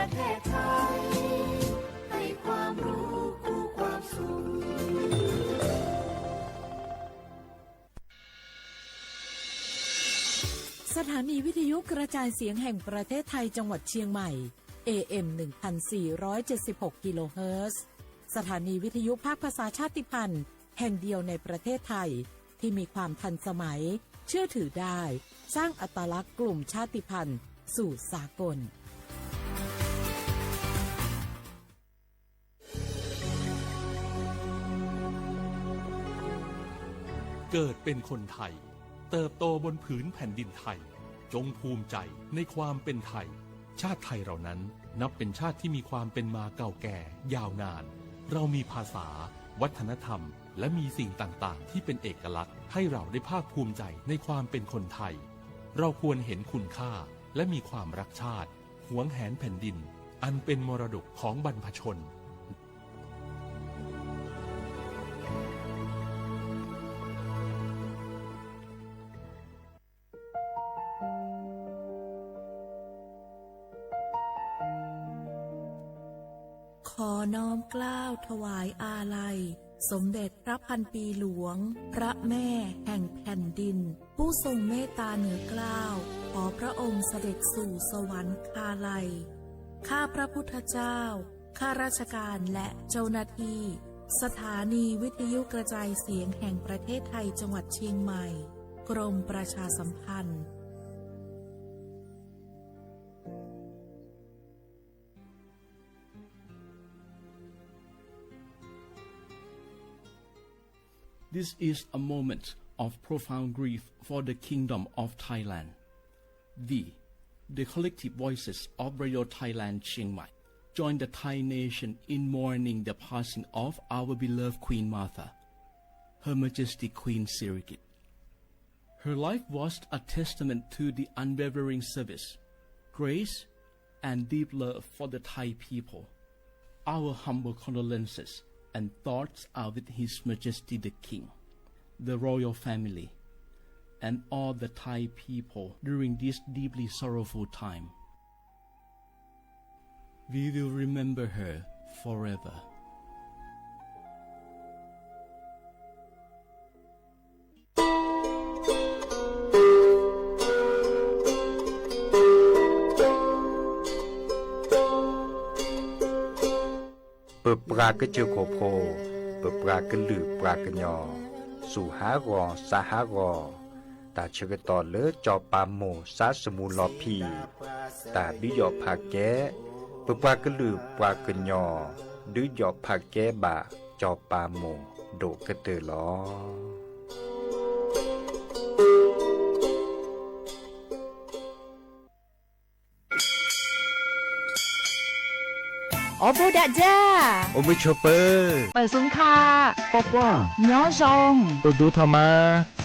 ประเทศไทยให้ความรู้คู่ความสุขสถานีวิทยุกระจายเสียงแห่งประเทศไทยจังหวัดเชียงใหม่ AM 1476 กิโลเฮิรตซ์สถานีวิทยุภาคภาษาชาติพันธุ์แห่งเดียวในประเทศไทยที่มีความทันสมัยเชื่อถือได้สร้างอัตลักษณ์กลุ่มชาติพันธุ์สู่สากลเกิดเป็นคนไทยเติบโตบนผืนแผ่นดินไทยจงภูมิใจในความเป็นไทยชาติไทยเรานั้นนับเป็นชาติที่มีความเป็นมาเก่าแก่ยาวนานเรามีภาษาวัฒนธรรมและมีสิ่งต่างๆที่เป็นเอกลักษณ์ให้เราได้ภาคภูมิใจในความเป็นคนไทยเราควรเห็นคุณค่าและมีความรักชาติหวงแหนแผ่นดินอันเป็นมรดกของบรรพชนขอน้อมเกล้าถวายอาลัยสมเด็จพระพันปีหลวงพระแม่แห่งแผ่นดินผู้ทรงเมตตาเหนือเกล้าขอพระองค์เสด็จสู่สวรรคาลัยข้าพระพุทธเจ้าข้าราชการและเจ้าหน้าที่สถานีวิทยุกระจายเสียงแห่งประเทศไทยจังหวัดเชียงใหม่กรมประชาสัมพันธ์ This is a moment of profound grief for the Kingdom of Thailand. The collective voices of Radio Thailand Chiang Mai join the Thai nation in mourning the passing of our beloved Queen Martha, Her Majesty Queen Sirikit. Her life was a testament to the unwavering service, grace, and deep love for the Thai people. Our humble condolences and thoughts are with His Majesty the King, the royal family, and all the Thai people during this deeply sorrowful time. We will remember her forever. Pra ke chko pho pra ke lu pra ke nyo su ha go sa ha go ta chke to le cho pa mo sa smu lo phi ta bi yo pha ke pra ke lu pra ke nyo du yo pha ke ba cho pa mo do ke te loโอโบดะจ้าโอมิชเปอร์เปิดซุ้มค่ะป๊อปว่าย้อซงดูธรรมา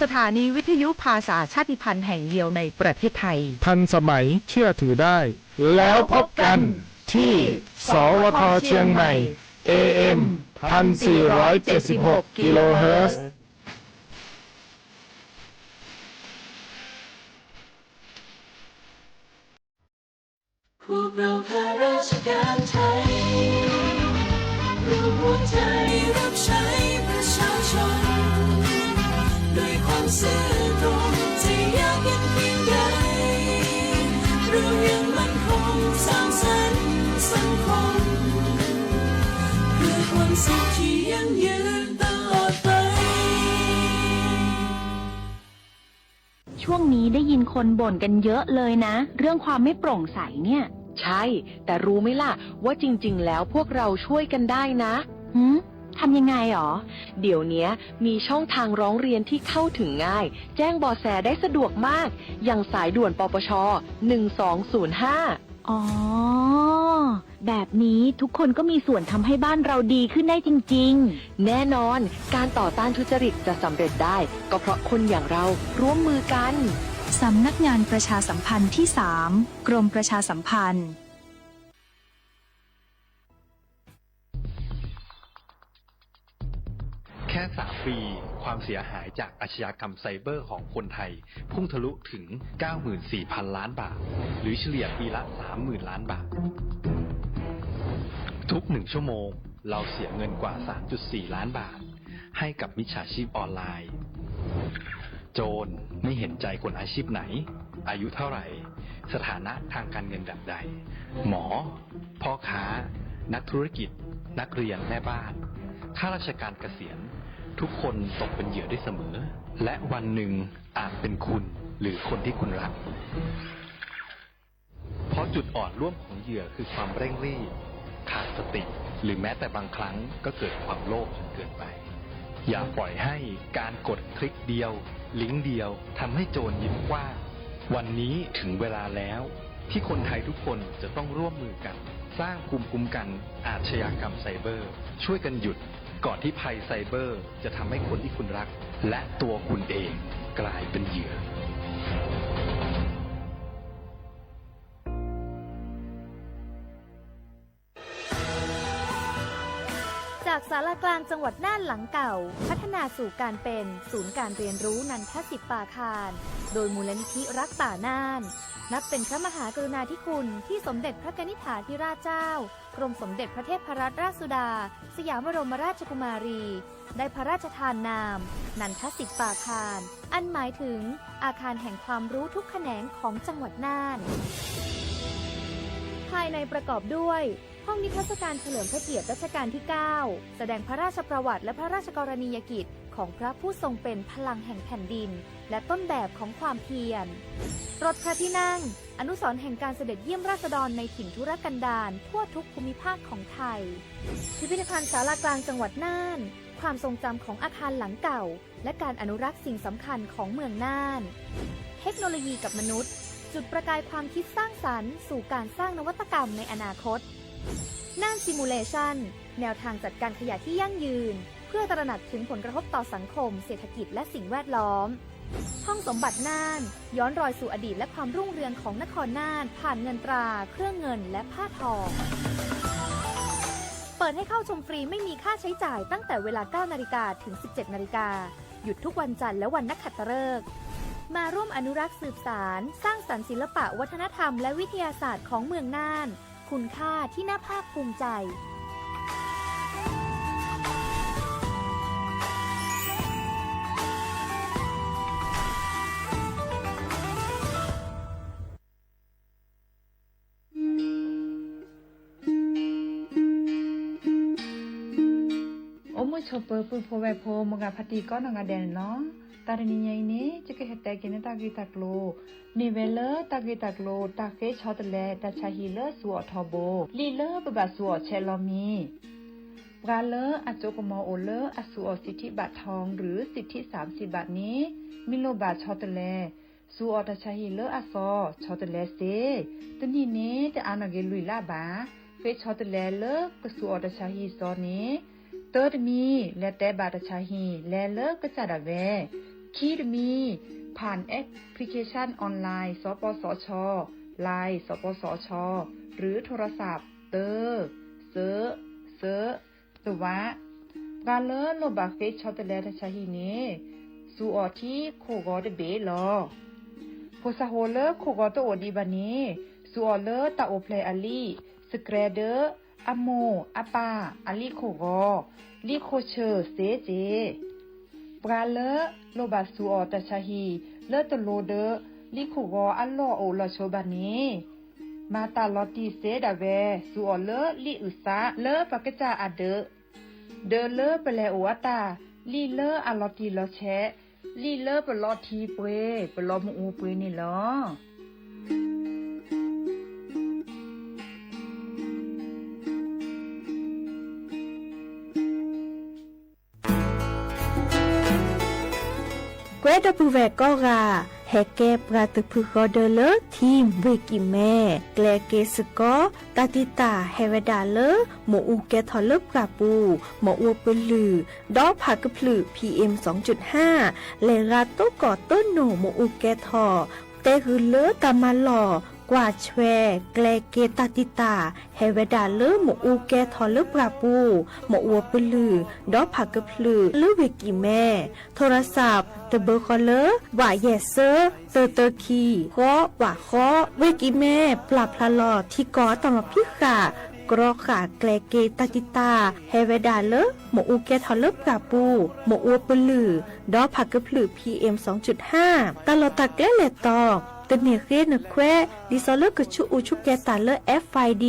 สถานีวิทยุภาษาชาติพันธุ์แห่งเดียวในประเทศไทยทันสมัยเชื่อถือได้แล้วพบกันที่สวทเชียงใหม่ AM 1476 กิโลเฮิรตซ์พวกเราข้าราชการไทยรวมหัวใจรับใช้ประชาชนด้วยความซื่อตรงจะยากเย็นเพียงใดเรายังมั่นคงสร้างสรรค์สังคมเพื่อความสุขที่ยั่งยืนตลอดไปช่วงนี้ได้ยินคนบ่นกันเยอะเลยนะเรื่องความไม่โปร่งใสเนี่ยใช่แต่รู้ไหมล่ะว่าจริงๆแล้วพวกเราช่วยกันได้นะทำยังไงหรอเดี๋ยวนี้มีช่องทางร้องเรียนที่เข้าถึงง่ายแจ้งเบาะแสได้สะดวกมากอย่างสายด่วนปปช1205อ๋อแบบนี้ทุกคนก็มีส่วนทำให้บ้านเราดีขึ้นได้จริงๆแน่นอนการต่อต้านทุจริตจะสำเร็จได้ก็เพราะคนอย่างเราร่วมมือกันสำนักงานประชาสัมพันธ์ที่ 3 กรมประชาสัมพันธ์แค่3 ปีความเสียหายจากอาชญากรรมไซเบอร์ของคนไทยพุ่งทะลุถึง 94,000 ล้านบาทหรือเฉลี่ยปีละ 30,000 ล้านบาท ทุก1 ชั่วโมงเราเสียเงินกว่า 3.4 ล้านบาทให้กับมิจฉาชีพออนไลน์โจรไม่เห็นใจคนอาชีพไหนอายุเท่าไหร่สถานะทางการเงินแบบใดหมอพ่อค้านักธุรกิจนักเรียนแม่บ้านข้าราชการเกษียณทุกคนตกเป็นเหยื่อได้เสมอและวันหนึ่งอาจเป็นคุณหรือคนที่คุณรักเพราะจุดอ่อนร่วมของเหยื่อคือความเร่งรีบขาดสติหรือแม้แต่บางครั้งก็เกิดความโลภจนเกินไปอย่าปล่อยให้การกดคลิกเดียวลิงก์เดียวทำให้โจรยิ้มกว้างวันนี้ถึงเวลาแล้วที่คนไทยทุกคนจะต้องร่วมมือกันสร้างภูมิคุ้มกันอาชญากรรมไซเบอร์ช่วยกันหยุดก่อนที่ภัยไซเบอร์จะทำให้คนที่คุณรักและตัวคุณเองกลายเป็นเหยื่อจากศาลากลางจังหวัดน่านหลังเก่าพัฒนาสู่การเป็นศูนย์การเรียนรู้นันทศิษย์ป่าคารโดยมูลนิธิรักป่าน่านนับเป็นพระมหากรุณาธิคุณที่สมเด็จพระกนิษฐาธิราชเจ้ากรมสมเด็จพระเทพรัตนราชสุดาสยามบรมราชกุมารีได้พระราชทานนามนันทศิษย์ป่าคารอันหมายถึงอาคารแห่งความรู้ทุกแขนงของจังหวัดน่านภายในประกอบด้วยห้องนิทรรศการเฉลิมพระเกียรติรัชกาลที่ 9 แสดงพระราชประวัติและพระราชกรณียกิจของพระผู้ทรงเป็นพลังแห่งแผ่นดินและต้นแบบของความเพียรรถพระที่นั่งอนุสรณ์แห่งการเสด็จเยี่ยมราษฎรในถิ่นทุรกันดารทั่วทุกภูมิภาคของไทยพิพิธภัณฑ์ศาลากลางจังหวัดน่านความทรงจำของอาคารหลังเก่าและการอนุรักษ์สิ่งสำคัญของเมืองน่านเทคโนโลยีกับมนุษย์จุดประกายความคิดสร้างสรรค์สู่การสร้างนวัตกรรมในอนาคตน่านซิมูเลชันแนวทางจัดการขยะที่ยั่งยืนเพื่อตระหนักถึงผลกระทบต่อสังคมเศรษฐกิจและสิ่งแวดล้อมห้องสมบัติน่านย้อนรอยสู่อดีตและความรุ่งเรืองของนครน่านผ่านเงินตราเครื่องเงินและผ้าทองเปิดให้เข้าชมฟรีไม่มีค่าใช้จ่ายตั้งแต่เวลา 9 นาฬิกาถึง 17 นาฬิกาหยุดทุกวันจันทร์และวันนักขัตฤกษ์มาร่วมอนุรักษ์สืบสานสร้างสรรค์ศิลปะวัฒนธรรมและวิทยาศาสตร์ของเมืองน่านคุณค่าที่น่าภาคภูมิใจชอปเปอร์ปูโพเวโพมกาพัติก็นงาเดนเนาะตาดินียนี้จะเกตแต่กินตากิตากโลมีเวลตากิตากโลตาเกชอตเลตาชาฮิเลสัวทอโบลีเลปบาสัวเชลอมีปราเลอโจกมอโอเลอสัวสิทธิบัตรทองหรือสิทธิ30 บาทนี้มิโลบาชอตเลสัวตาชาฮิเลอซอชอตเลเซตนีนี้จะอานาเกลุยลาบาเฟชอตเลเลกสัวตาชาฮิซอนี้เติร์ดมีและแต่บาตชาฮีและเลิกกระจาดาเวคีดมีผ่านแอปพลิเคชันออนไลน์สปสช.ไลน์สปสช.หรือโทรศัพท์เตอร์เซอตัวะกาเลโลบาเฟชอตเลตชาฮีเนสูออที่โคกอเดเบลอโพซาโฮเลโคกอโตโอดีบานีสูออเลตาโอเพลอลีสเกรเดอร์อโมอาปาอลิโคกอลิโคเชอร์เซเจปราเลโลบาสูออตชาฮีเลตโลเดลิโคกออัลโลโอลโชบานีมาตาลอติเซดาเวสูออเลลิอุซาเลปากจาอเดเลเปเลโออาตาลีเลอลอติลอแชลีเลเปลอทีเปเปลอมอูเปนี่ลอเกดปูเวก็กาแฮเกปราตพุกอเดเลทีมเวกิแม่แกลเกสกอตาติตาเฮเวดาเลหมอูแกทอเลปราปูหมออวปลือดอผักพลือ PM 2.5 เลราโตกอต้นหนูหมอูแกทอเตหือเลตามาหล่อกว่าแชแกลเกตาติตาเฮเวดาเลหมอูแกทอเลปราปูหมออวปลือดอผักพลือเลเวกิแม่โทรศัพท์เตเบอร์คอเลว่าเยเซอร์เตอร์คีขอว่าขอเวกิแม่ปรับพลาลอที่กอตอมพิกา กรอขาแกลเกตากิตาเฮเวดาเลหมอูแกทอเลปกาปูหมอูปลือดอผักกะพลือ PM 2.5 ตลอดตะแกลเลตอกตะเนเรนแควดิซอเลกชุอูชุแกตาเล FID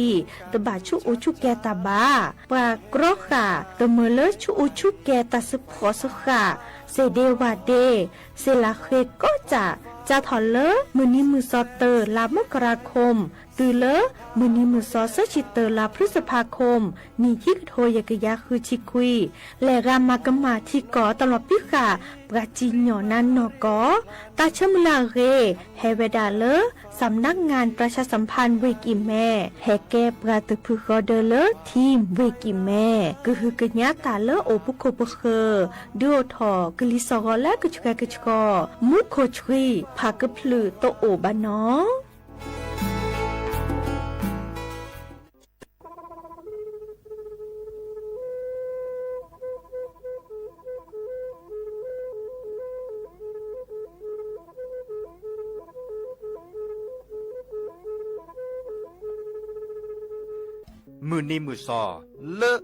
ตะบาชุอูชุแกตาบาปรากรอขาตะเมเลชุอูชุแกตาสพอสขาเซเดวาเดเซลาเคก็จะถอนเลมือนี้มือซอเตอร์ลามกราคมตือเลมือนี้มือซอเซชิเตอร์ลาพฤษภาคมนี่ที่โทยกยาคือชิคุยและรามากมาที่ก่อตลอดพิขาปราจีนหยอนันนอกอตาชมลาเรเฮเวดาเลสำนักงานประชาสัมพันธ์เวกิแม่แฮแกปราตึพึกอเดเลทีมเวกิแม่ก็คือกญาตาเลโอปุโคปเคดูทอกลิสอและกชกกชกมุโคชรีพากพลือโตโอบานอมือนี้มือซอเลอะ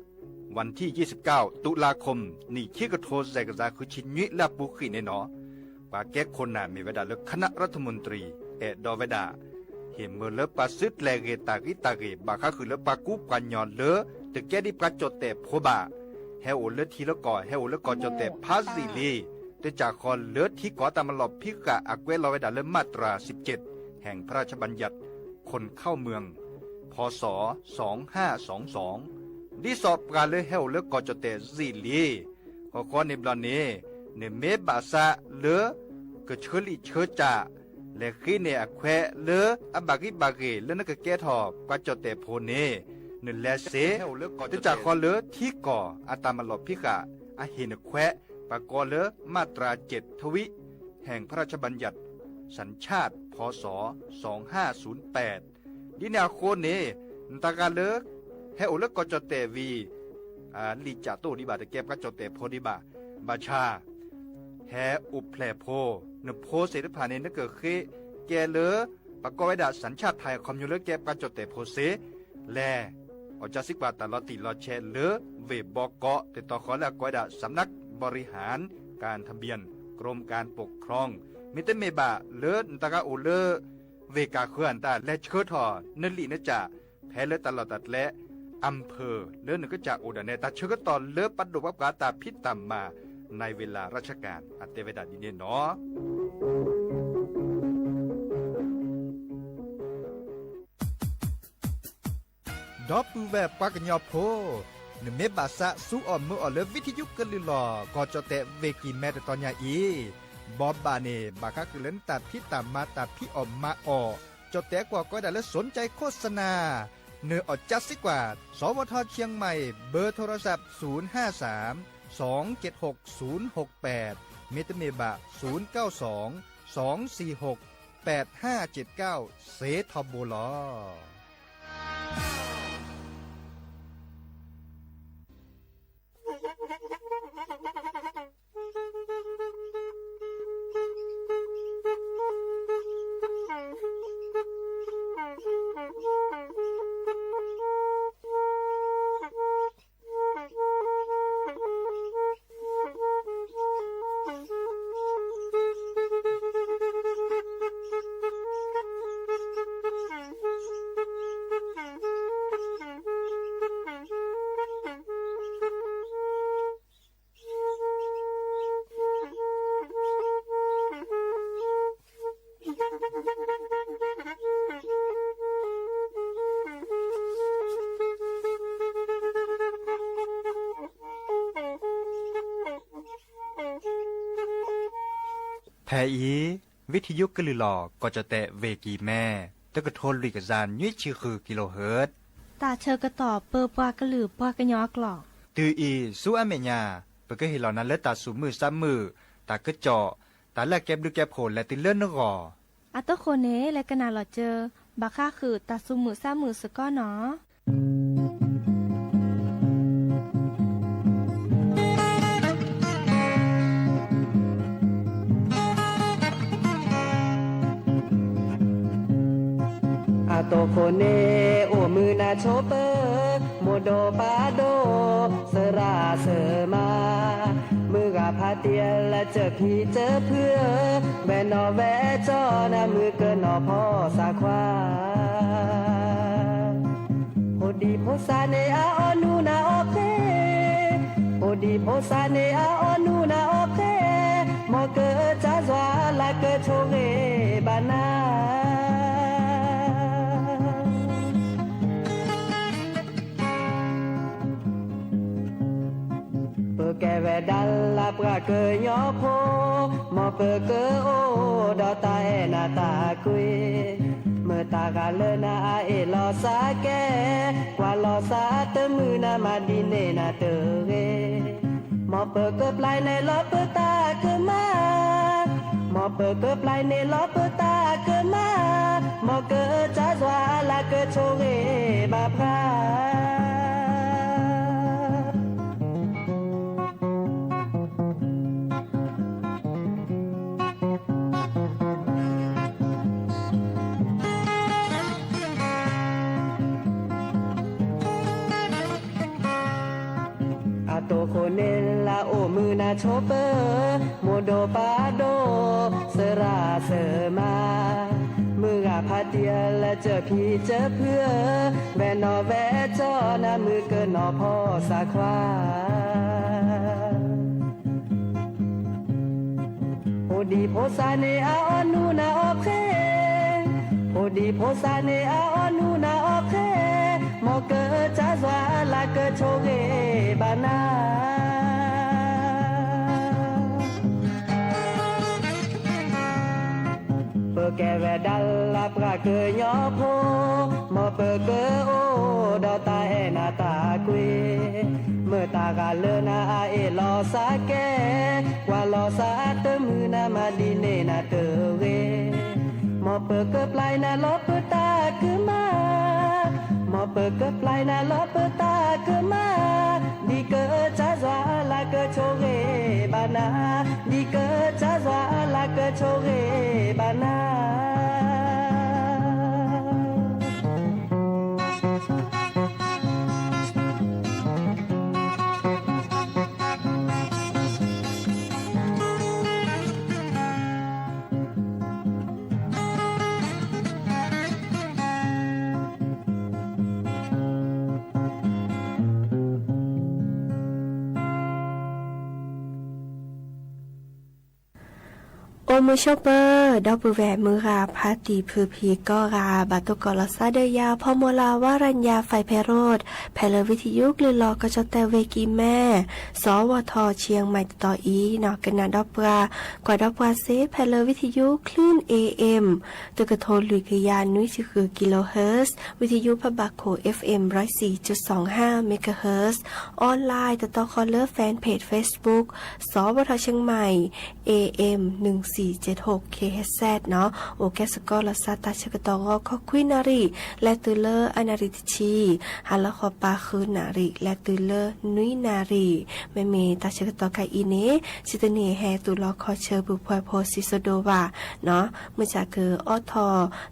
วันที่29ตุลาคมนี่ที่กระโทษแจกจาคือชินยิและบุขีในหนอปาแก้คนน่ะมีเวลาเลือกคณะรัฐมนตรีดอเวดาเห็นเมื่อเลือกปาซึดแลเกตากิบาคาคือเลือกปากูปัญญาเลือแต่แกดิปาจดแต่โพบาเฮโอเลือทีละก่อเฮโอเลือกก่อจดแต่พาสิลีแต่จากคอนเลือที่ก่อตามลอบพิกะอักเวลอเวดาเลือมาตรา17แห่งพระราชบัญญัติคนเข้าเมืองพศ2522ดิสอบการเลยเฮาเลือกก่อจดแต่สิลีขอในบลานนี้ในเมบาซาเลือกเชลิเชจ่าและขีเนอแควเลืออบากิบาเกเลือนกแก่ทอบกว่าจดแต่โพเนนึแลเสจะจากคอเลือที่ก่ออาตามลอบพิกะอาเฮนแควปากอเลือมาตรา7ทวิแห่งพระราชบัญญัติสัญชาติพศ2508ดินาโคเนตากาเลือเฮาเลือกก่อจดแต่วีลิจาโตดิบาตะแก็บกว่าจดแต่โพดิบาบาชาแฮอุแพลโพนโพเสดผ่านในนเกิดเคแกเลอปะกอยดาสัญชาติไทยคอมยูเลแกปะจดแต่โพเสแลอจาสิกว่าตลอดติลอแชเลอเวบอกเกาะแต่ต่อขอและกอยดาสำนักบริหารการทะเบียนกรมการปกครองมิเตเมบาเลอนตากาโอเลอเวกาเคลื่อนตาและเชิดทอนลีนจ่าแพ้เลอตลอดตัดและอำเภอเลือนก็จากอุดรเนตาเชิดตอนเลือปัดดุบับกาตาพิษตามมาในเวลาราชการอัตเตเวดาดินเนเนาะดอปูแบบปากญอโพนเมบาสะสู้อ่อนมืออ่อนเลวิทยุกลือหลอก็จะแตะเวกีแม่ตอนยาอีบอบบาเนบาคาคือเล่นตัดพี่ตามมาตัดพี่ออมมาออจะแตะกว่าก็ได้และสนใจโฆษณาเนื้ออดจัดสิกว่าสวทเชียงใหม่เบอร์โทรศัพท์053276068เมตเมบะ0922468579เซทอโบลอแพอีวิทยุกลือหลอก็จะแตะเวกีแม่ตะกะโทนลิกจานยุ้ยชื่อคือกิโลเฮิรตซ์ตาเชอกระต่อเปอปากระหลือปากระยอกหลอกตืออีสู้อเมญาเปก็เห็นเหล่านั้นและตาสูมือซ้ำมือตากระจอตาแลกแก็บดูแก็บโผลและติเลื่อนนกออัตโคเนและกนาหลอเจอบาค่าคือตาสูมือซ้ำมือสก้อเนาะโตโคเนโอมือนา โชเปอร์โมโดปาโดเสราเสมามือกะพาเตียและเจอพี่เจอเพื่อแวนอแวจอนะมือเกินนอพ่อสาควาโพดีโพซาเนอาออนูนาโอเคโพดีโพซาเนอาออนูนาโอเคมอเกอจ้าจวาลาเกอโชเกบานาแกเวดัลลาปราเกยยอโพมอเปเกอโอดอตาเอนาตากุยเมื่อตากาเลนาเอลอสาแกกว่าลอสาเตมือนามาดิเนนาเตเรมอเปเกอปลายในลอเปตาเกมามอเปเกอปลายในลอเปตาเกมามอเกอจ้าจวาลาเกโชเรบาพราโตโคเนลาโอมือนาโชเปอร์โมโดปาโดเสราเสมามือกะพาเตียและเจอพี่เจอเพื่อแวนอแวจอนะมือเกินนอพ่อสาควาโพดีโพซาเนอาออนูนาโอเคโพดีโพซาเนอาออนูนาโอเคมอเกอจ้าจวาลาเกอโชเกบานาเปแกเวดัลลาปราเกยยอโพมอเปเกอโอดอตาเอนาตากุยเมื่อตากาเลนาเอลอสาแกกว่าลอสาเตมือนามาดิเนนาเตเรมอเปเกอปลายนาลอเปตาคือมามอเปเกอปลายนาลอเปตาคือมาดีเกอจ้าจวาลาเกอโชเรบานาดีเกอจ้าจวาลาเกอโชเรบานาโอมือชอปเปอร์ดอกบุแหวมือราพาตีพือพีก็ราบาตุกอลซาเดยาพอโมลาวารัญญาไฟไพโรดแพลวิทยุกลือลอกจแต่เวกีแม่สวทเชียงใหม่ต่ออีนอกกันนาดอกปรากว่าดอกปราเซแพลวิทยุคลื่น AM ตุกโทลุยกยานุยคือกิโลเฮิรตซ์วิทยุพบาโค FM 104.25 เมกะเฮิรตซ์ออนไลน์ต่อคอลเลอร์แฟนเพจ Facebook สวทเชียงใหม่ AM 1476 KHZ เนาะโอแกสกอลซาตาชกตอขอคุยนารีและตือเลออนาริตชีฮัลละขอปาคือนารีและตือเลอนุยนารีแม่เมตาชกตอไกอีเนชิตเนแฮตุลอขอเชอบุพวยโพซิโซโดวาเนาะเมื่อจากคือออทอ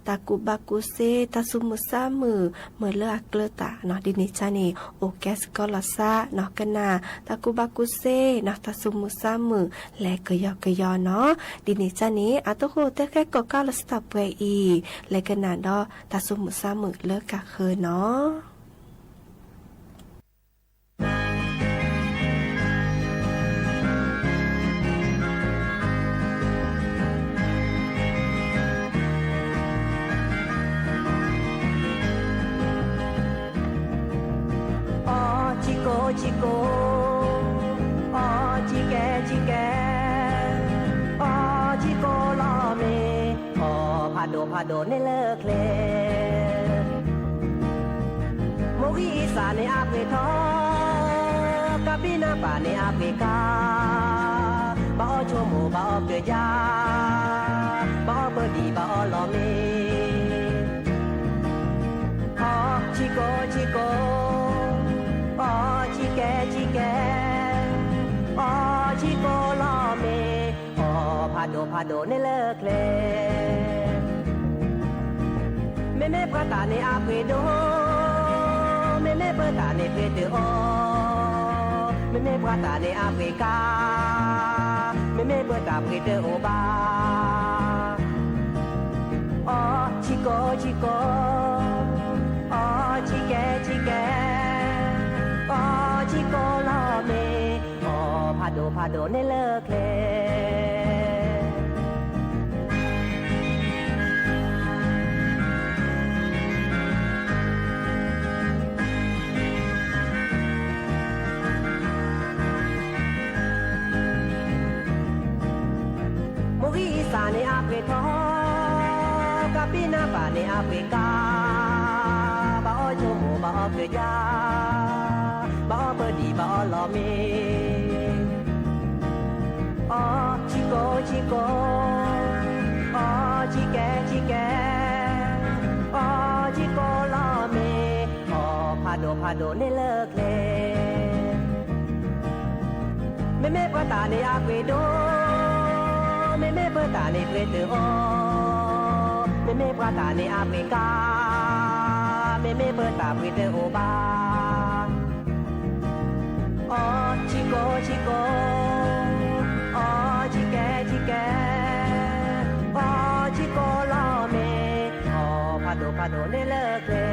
ตากุบากุเซตาซุมุซามือเมื่อเลออักเลตาเนาะดินิจาเนโอแกสกอลซาเนาะกันนาตากุบากุเซเนาะตาซุมุซามือและกยอกยอเนาะดินิจาเนอาตุโคเตแค่ก็ก้าวสตับเวอีและกันนาดอตาซุมุซามือเลิกกะเคเนาะจิโกจิโกอ๋อจิแกจิแกอ๋อจิโกลอเมอ๋อพาโดเนเลิกเลโมกิอีสานในอาเปทอกะบินาปาในอาเปกาบ่อโชโมบ่อเกยาบ่อเบดีบ่อลอเมอ๋อจิโกจิโกอ๋อจิแกจิแกอ๋อจิโกลอเมอ๋อพาโดเนเลิกเลแม่พระตาในอาเปโด ne prete o me prata ne Africa me preta prete o ba oh chico chico oh chike chike oh chico lo me oh phado ne le kle sa ne Africa kapina ba ne Africa ba o chomo ba o ke ya ba o bedi ba o lo me oh chico chico oh chike chike oh chico lo me oh phado ne le kle me prata ne Africa me prata ne prete o me prata ne Africa me preta prete o ba oh chico chico oh chike chike oh chico lo me oh phado ne le kle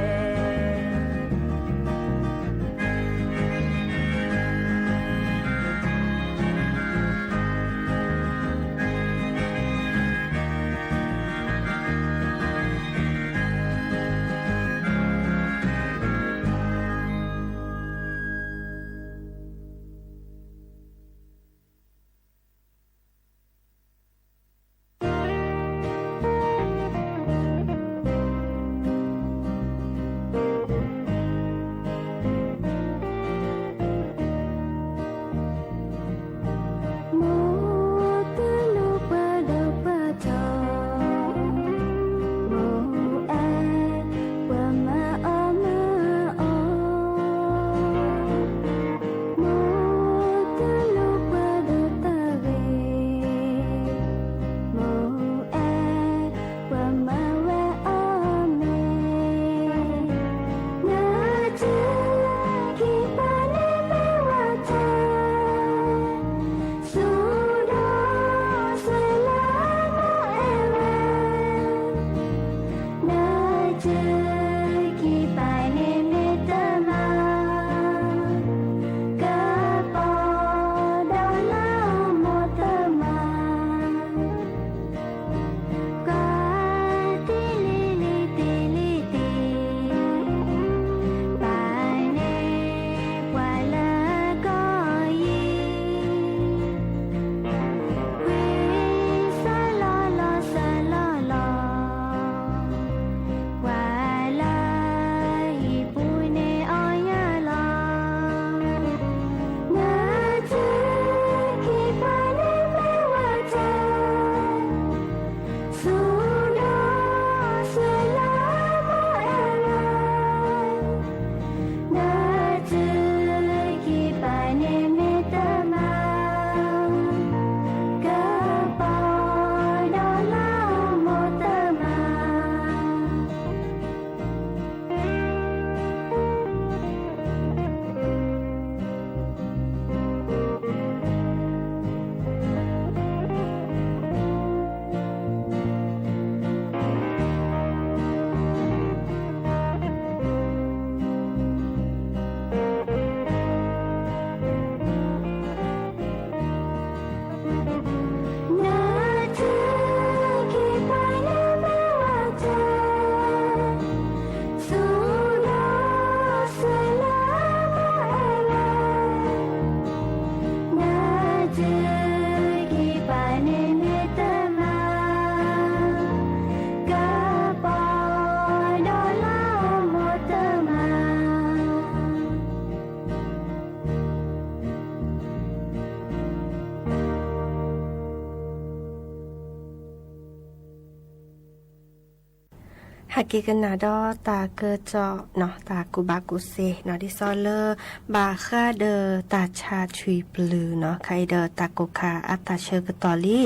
หากเกกันนาดอตาเกอจอเนาะตากูบากูเซเนาะดิซอเลอร์บาค่าเดอตาชาชุยปลือเนาะใครเดอตาโกคาอัตาเชกตอลี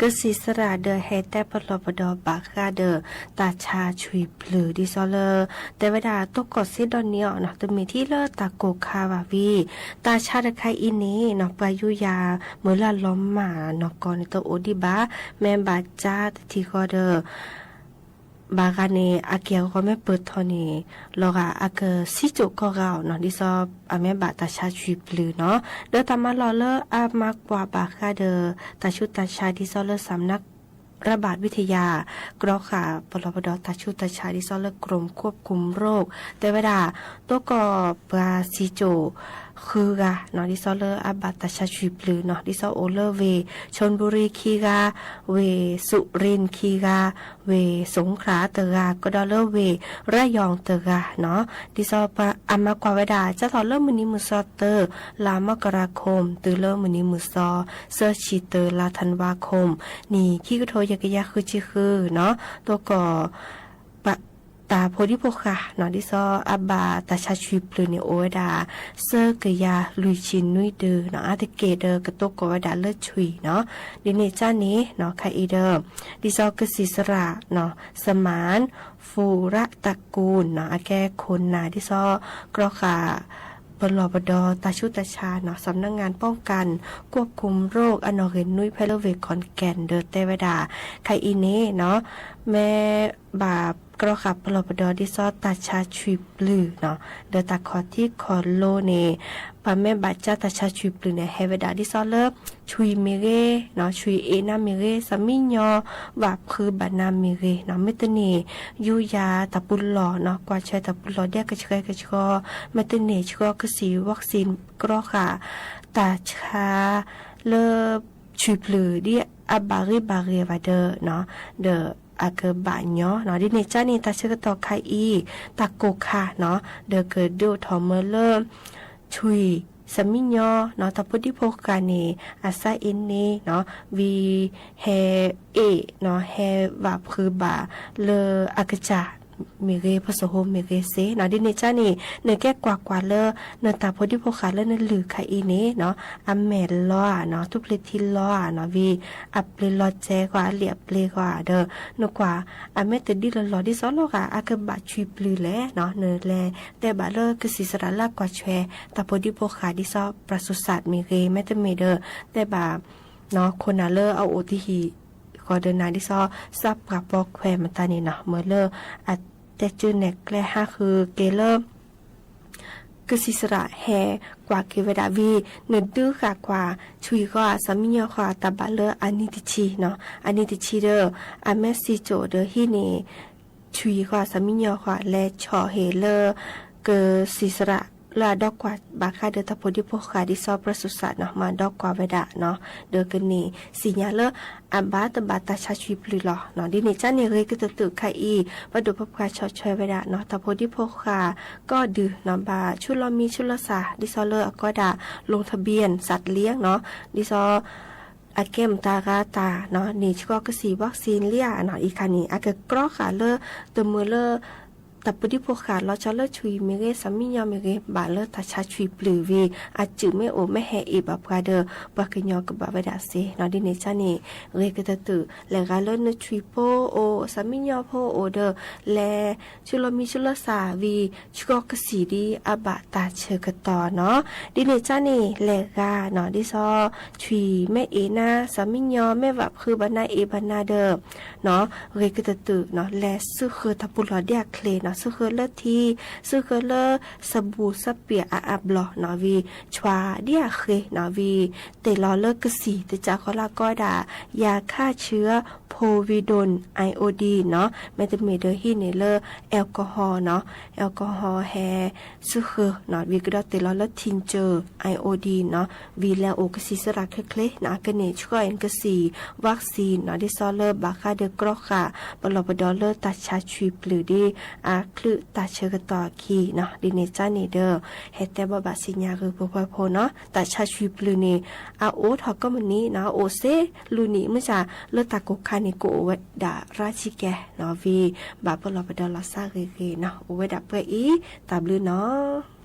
กสิสระเดอเฮแต่ปลอบดอบาค่าเดอตาชาชุยปลือดิซอเลอร์แต่เวลาตกกอซิดอนเนียเนาะตมีที่เลอตาโกคาวาวีตาชาตะไคอินี้เนาะปายุยาเมื่อละล้อมหมาเนาะก่อนตัวโอดิบาแม่บาจ้าที่ก็เดอบากาเนอาเกียวก็ไม่เปิดทอนีลอกอาเกซิจุก็เกาเนาะดิซออาแม่บาตาชาชุยปลือเนาะเดอตามาลอเลออามากกว่าบาคาเดอตาชุตาชาดิซอเลอสำนักระบาดวิทยากรอขาปลบดตาชุตาชาดิซอเลอกรมควบคุมโรคแต่เวลาตัวก็ปราซิโจคือกะเนาะดิซอเลออาบาตาชาชุยปลือเนาะดิซอโอเลอเวชลบุรีคีกาเวสุรินทร์คีกาเวสงขลาเตกาก็ดอเลอเวระยองเตกาเนาะดิซอปอามากว่าเวดาจะถอเลอมื้อนี้มื้อซอเตอลามกราคมตือเลอมื้อนี้มื้อซอเซอร์ชีเตอลาธันวาคมนี่ขี้กระโทยกะยะคือจิคือเนาะตัวก็ตาโพธิโพคาเนาะดิซออาบาตาชาชุยปลือเนโอดาเซกยาลุยชินนุยเดอเนาะอาติเกเดอกะตกกวดาเลิศชุยเนาะดิเนจ้านี้เนาะไคอีเดอดิซอกสิสระเนาะสมานฟูระตระกูลเนาะอาแก่คนนาดิซอกรอคาปลอบดตาชุตาชาเนาะสำนักงานป้องกันควบคุมโรคอนอเรนนุยไพโลเวคอนแกนเดอเตวดาไคอีเนเนาะแม่บาปกรอขับปลอบดดิซอตาชาชุยปลือเนาะเดอตาคอที่คอโลเนปาแม่บาจ้าตาชาชุยปลือเนเฮเวดาดิซอเลชุยเมเรเนาะชุยเอนาเมเรสมิญอวาคือบานาเมเรเนาะเมตเนยูยาตาปุลลอเนาะกว่าใช้ตาปุลลอเดียกะชกะชอเมตเนชกกสีวัคซีนกรอค่ะตาชาเลชุยปลือดิอบาริบาเรวาเดอเนาะเดออาเกบะเนาะเนาะดิเนจ้านี่ตาเชกตอไคอีตาโกคาเนาะเดอเกิดดูทอมเมเลอร์ชุยสมิญอเนาะตาพุทธิโพกานีอาซาอินนีเนาะวีเฮเอเนาะเฮวาคือบาเลอากจามีเรพสโฮมมีเรเซเนาะดิเนจ้านี่เนแก้กว่าเลอเนตาพุทธิโพคาเลเนลือไคอีเนเนาะอเมลอเนาะทุกเลทิลอเนาะวีอัปเลลอเจกว่าเลียบเลกว่าเดอนกว่าอเมตดิลอดิซอลกะอากบะชุยปลือแลเนาะเนแลแต่บะเลอกสิสระลากว่าแชตาพุทธิโพคาดิซอประสุสัตมีเรเมตเมเดอแต่บะเนาะคนนาเลอเอาโอติฮีก็เดินนาดิซอซับกับปอกแควมันตานี่เนาะเมื่อเลอแต่จือเนกและห้าคือเกเลอร์กสิสระแฮกว่าเกเวดาวีเนื้อดื้อกว่าชุยก็สามียอตาบะเลออันนิติชีเนาะอันนิติชีเดออันเมซิโจเดอฮีนี่ชุยก็สามียอและชอเฮเลอเกสิสระลาดอกกว่าบาคาเดอตาโพดิโพคาดิซอประสุสัตเนาะมาดอกกว่าเวดาเนาะเดอกันนี่สิญาเลออับบาตบาตาชาชุยปลือหรอเนาะดิเนจ้านี่เรก็ตึกไคอีว่าดูพบกาชอชอยเวดาเนาะตาโพดิโพคาก็ดื้อเนาะบาชุลมีชุลสาดิซอเลอก็ดาลงทะเบียนสัตว์เลี้ยงเนาะดิซออาเกมตากาตาเนาะนี่ก็กสีวัคซีนเลียเนาะอีคานี่อากกรอขาเลอตัวมือเลอตับปฏิโภคาเราจะเลิกชุยเมเรสามียอมเมเรบาเลิกทัชชุยปลือวีอาจือไม่โอไม่แห่อีบับกาเดอปากยอกับบาเวดาเซนอดิเนชานีเรกตะตือและกาเลิกนชุยโพโอสามียอโพโอเดอและชุลมีชุลสาวีชุกกสีดีอบะตาเชกตอเนาะดิเนชานีและกาเนาะดิซอชุยแม่เอนาสามียอแม่วับคือบานาเอบานาเดอเนาะเรกตะตือเนาะและซึคือทับปุลอเดียเคลเนาะซึคือเลทีซึคือเลสบู่สเปียอาบลอเนาะวีชวาเดียเคเนาะวีเตลอเลกสีเตจาคอลาก็ดายาฆ่าเชื้อโพวิโดนไอโอดีเนาะเมตาเมเดอร์ฮีเนเลอร์แอลกอฮอล์เนาะแอลกอฮอล์แฮซึคือเนาะวีก็ได้เตลอเลทินเจอร์ไอโอดีเนาะวีแล้วโอกสิสระเคลๆนะกันเนช่วยกสีวัคซีนเนาะดิซอเลอร์บาคาเดกรอค่ะปลอบดอเลอร์ตัดชาชุยปลือดี คลือตาเชกต่อคีเนาะดิเนจ้าเนเดอร์เฮแต่บ่บาสิญญาคือพอพอเนาะตาชาชีปลือเนอาโอทอก็มันนี้นะโอเซลูนี่มื้อจะเลตากกคานิโกเวดาราชิแกเนาะวีบาเปลอปดอลซาเกเนาะโอเวดาเปอีตาบลือเนาะ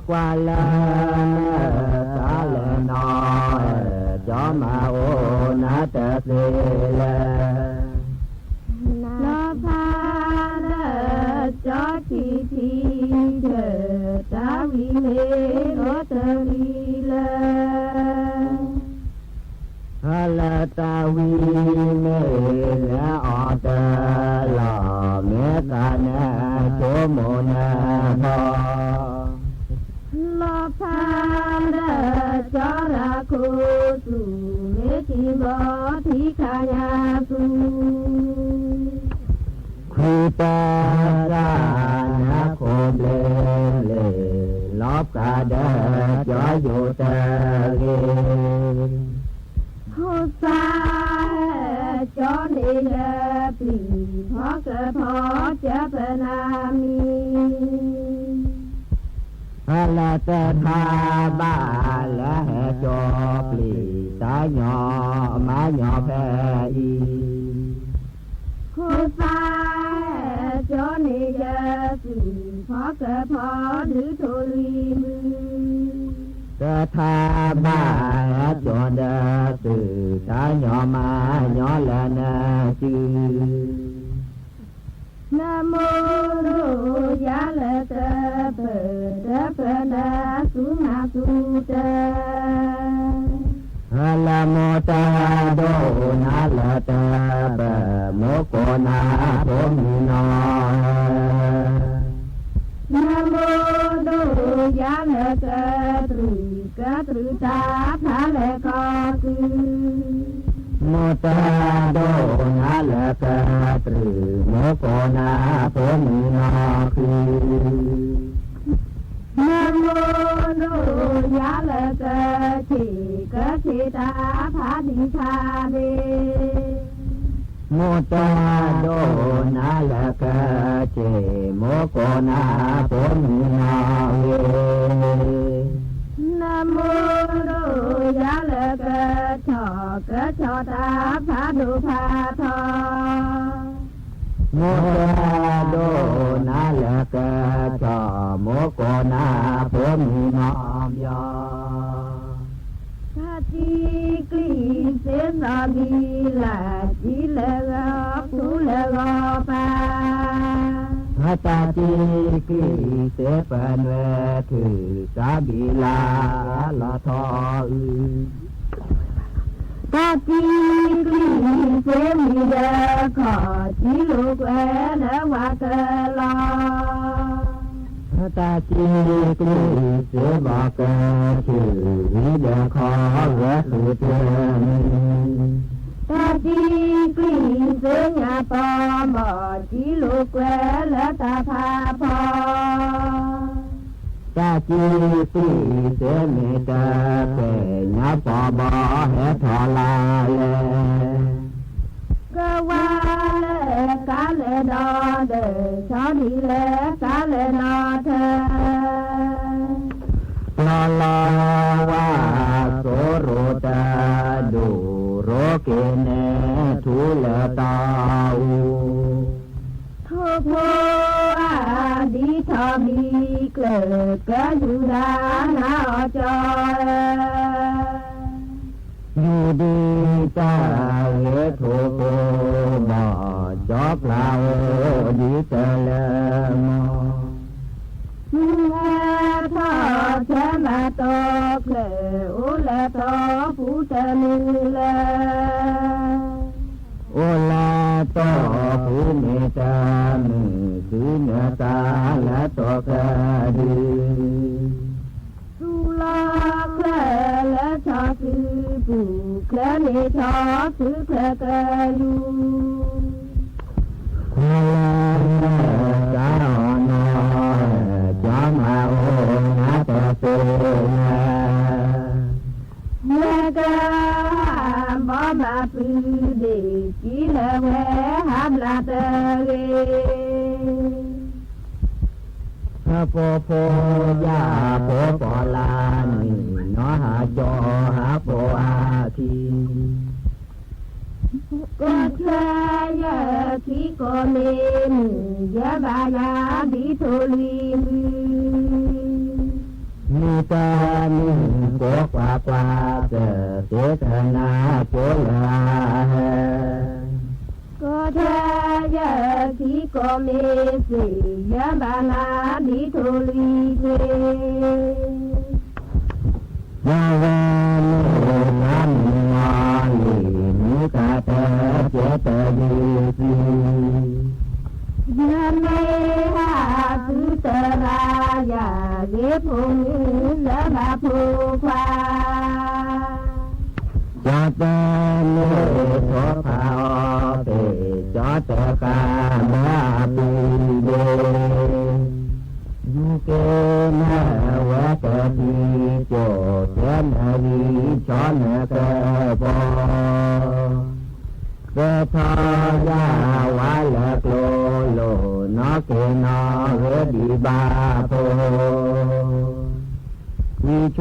qua la sa le no cho ma ô na te le la pha cho chi chi ta vi le lo te vi le la ta vi me la o te la me ta na cho mo na mo lo pha cho ra cô su me ti bo thi kha ya su khu ta ra na ko le le lo ka da cho yo ta ge ho sa cho ni le pi pho ke pho cha pa na mi la ta tha ba la cho pli ta nhỏ má nhỏ pe y ho sa cho ni le pi pho ke pho du to li ta tha ba cho da từ ta nhỏ má nhỏ là na chư Nam mô Đô Giá Lệ Tê Phật Na Su Na Su Tê La mô ta đô na la ta ba mô cô na bố mi no Nam mô Đô Giá Lệ Tê Trư Ta Tha Lệ Co Cư mô ta đô na la ta trừ mô cô na bố mi no khư Nam mô Đô Giá Lệ Tê Chỉ Ta Tha Đi Tha Đi mô ta đô na la ca chê mô cô na bố mi no khư Nam mô Đô Giá Lệ Tê cho ta phá độ phá thọ mô ta đô na la ca cho mô cô na bố mi no yo tha chi kli se sa bi la chi le ga phu le ga pa ฮัตตาจีกีเสปันเวถือสาบิลาลาทอตาจีกีเสมีเดขอจีลูกเอเนวะเกลาตาจีกีเสบอกเกถือวิเดขอเวสุเตตาจีกีเสญาปอมอจีลูกเวและตาพาพอตาจีกีเสเมตาเปญาปอบอเหทอลาเลกวาเลกาเลดอเดชอดีเลกาเลนอเธอลาลาวาโสโรตาดูโรเกเนทุลตาวทุโพอาดิทอบีเกลกะยุดานาจอยอยู่ดีตาเหทุโพบ่จอบลาวดีเตลมอทอเชมาตกเลอุลตอฟูเตนิเลอุลตอฟูเมตามิสุเนตาละตกะดีสุลาเคลและชอคือปูเคลเนชอคือเคลกะยูจานอจามาโอนาตะเตนะเมกะบอมาปืเดกิเลเวหับลาเตเกพระโพโพยาโพปอลานินอหาจอหาโพอาทีก็เธอยาที่ก็เมนยาบานาดิโทลีมีตามีโกกว่ากว่าเจตนาโพลาก็เธอยาที่ก็เมสิยาบานาดิโทลียาวานุนามิมาลีนิกาเตเจตดีสียาเมหาสุตรายาเยพุนิละบาภูควาจอตโลโสภาเตจอตกามาปีเดยุเกนะวะตะติโจเจนะวิชอนกะปอเกทายาวะละโกโลนอเกนะเวดิบาโพวิช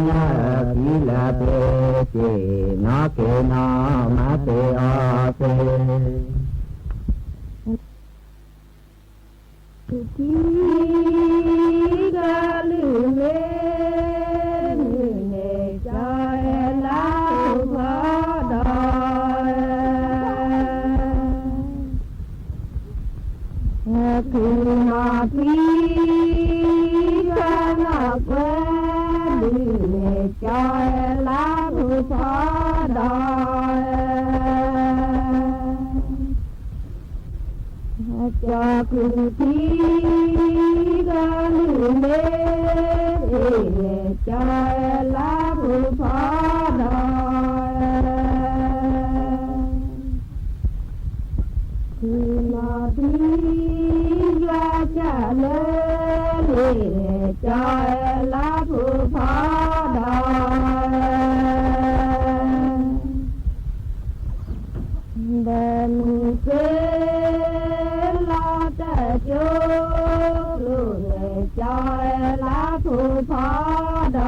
นะพิลาเปเจนอเกนะมาเตอเตทีกาลือเมเนจายลาภาดอยคือมาพีกานาเวเนจายลาภาดจากทีกันเมจายลาภูพาดคือมาทียาจาเลจายลาภูพาดเดินเกโยลูเนจายลาภูพาด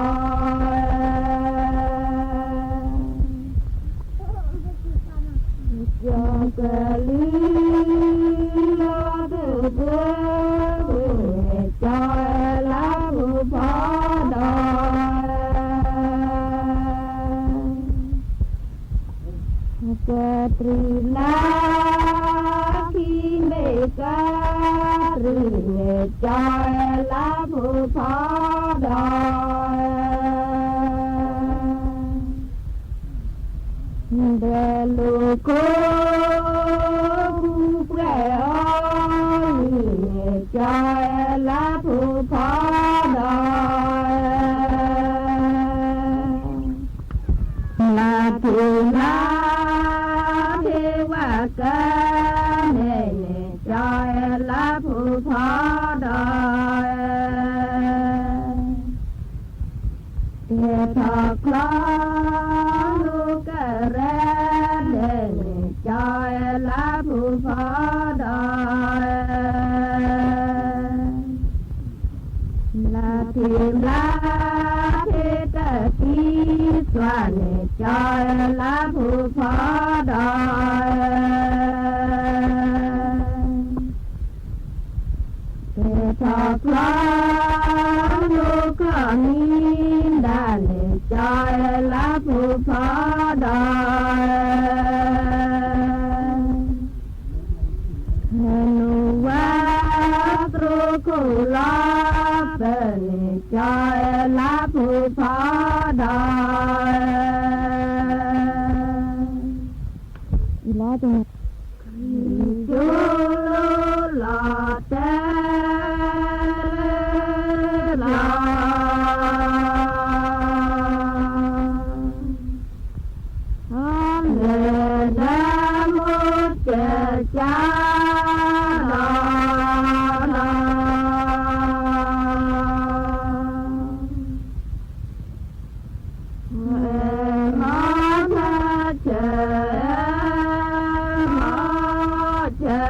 จอกลีลาดุเกลูเนจายลาภูพาดตรีลาคีเมกาเร ทอคลอลูกแรเดนจอยลาผู้พอดอยลาทีมลาเทตะกีสวานจอยลาผู้พอดอยเททอคลอลูกมีดานจอยลาผู้พอดอยนูว่าตรูกุลาเป็นจอยลาผู้พอดอยอีลาจังจูลาเตลาเลดามุเจจาลาลามาเจมาเจม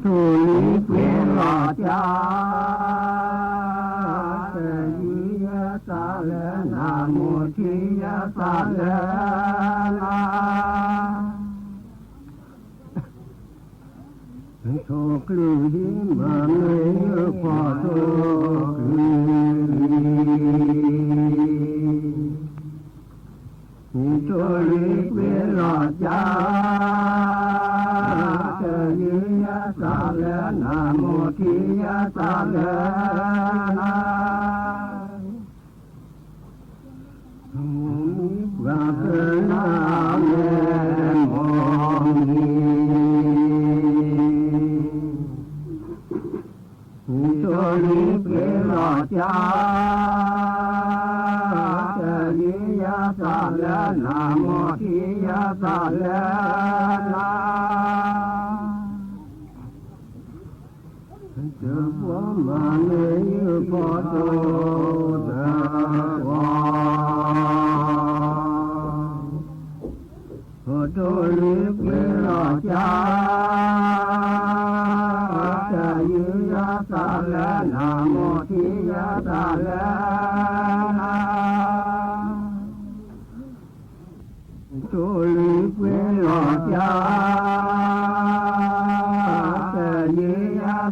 tu lý quyền lọ cha sa le nam mô chi sa le na cho klu hi ma ne pa to klu cho lý quyền lọ cha sa le nam mô chi sa le na và cơ na me mong cho lý kế lọ cha sa le nam mô chi sa le na chư phó ma ni như phó tu đà phật tu lý quy lọ cha như sa le nam mô chi sa le na tu lý quy lọ cha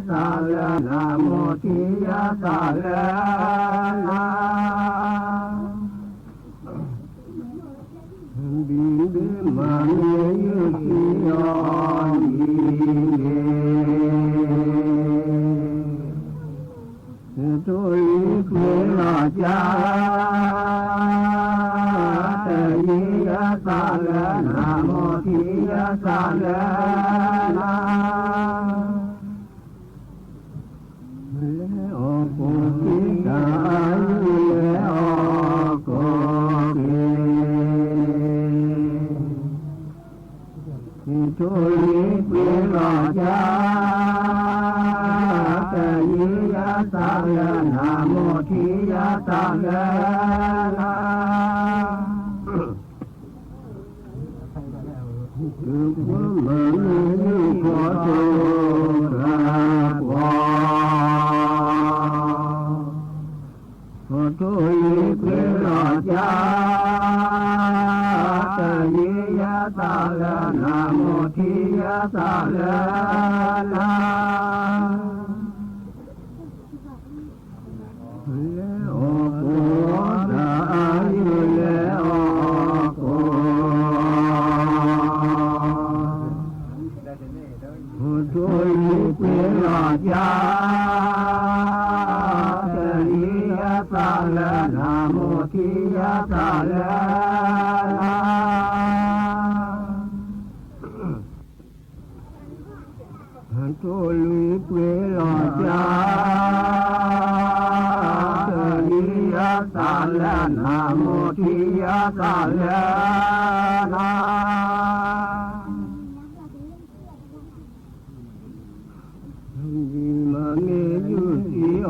sa le nam mô chi sa le na bi bi ma ni yu chi yo ni tu li quy lọ cha sa le nam mô chi sa le na le o ko ki ga le o ko ki to li quy lọ cha sa le nam mô chi sa le na chư phó ma ni như phó tu đà phật tu lý quy lọ cha sa le nam mô chi sa le na le o ko đà le o ko phật tu lý quy lọ cha sa le nam mô chi sa le na tu lý quy lọ cha sa le nam mô chi sa le na vì mà nghe như chi o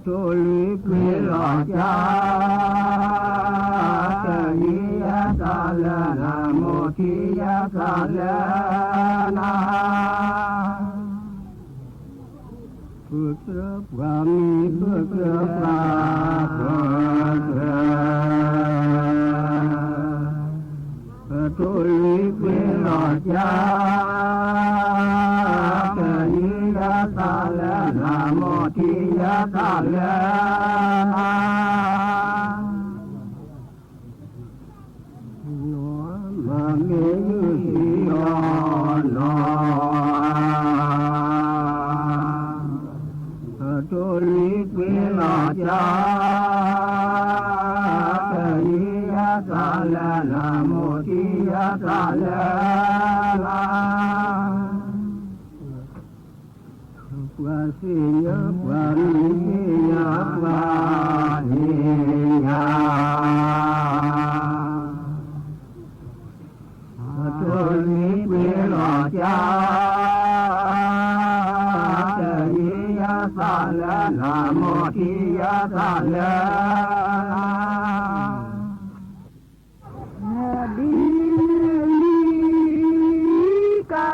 tu lý quy lọ cha sa le nam mô chi sa le na phước đức và mi phước đức và phước tu lý quy lọ cha sa le nam mô chi sa le na nó mà nghe như chi nó tu lý quy lọ cha sa le nam mô chi sa le na qua si nhớ qua ni nhớ qua ni nhớ tu lý quy lọ cha ki ya ta la di ka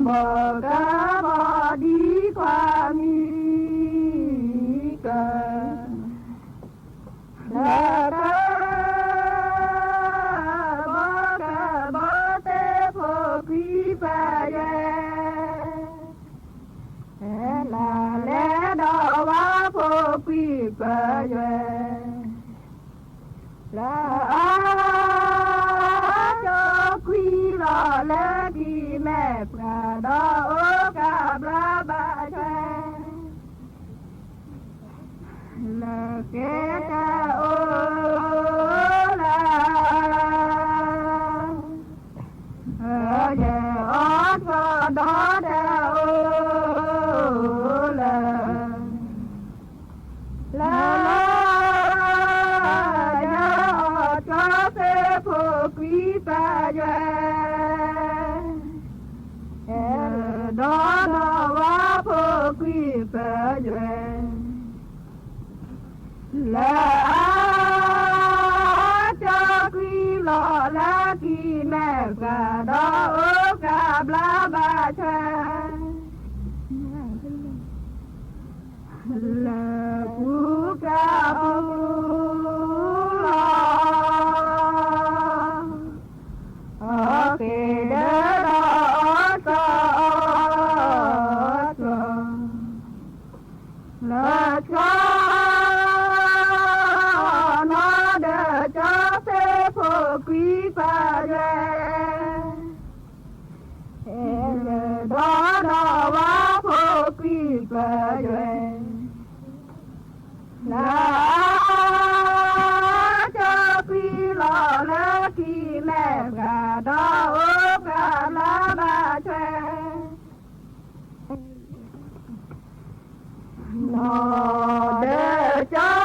mo ka mo di kwa mi ka la ka ba la cho quy lo le đi mẹ pra đó cả bla ba che la ke ta o la ye o cho đó da o la la quý ba ye đó đó wa phô quý ba ye la cho quý lo la ki mẹ cả đó cả bla ba cha la ku ka bu Nó để cho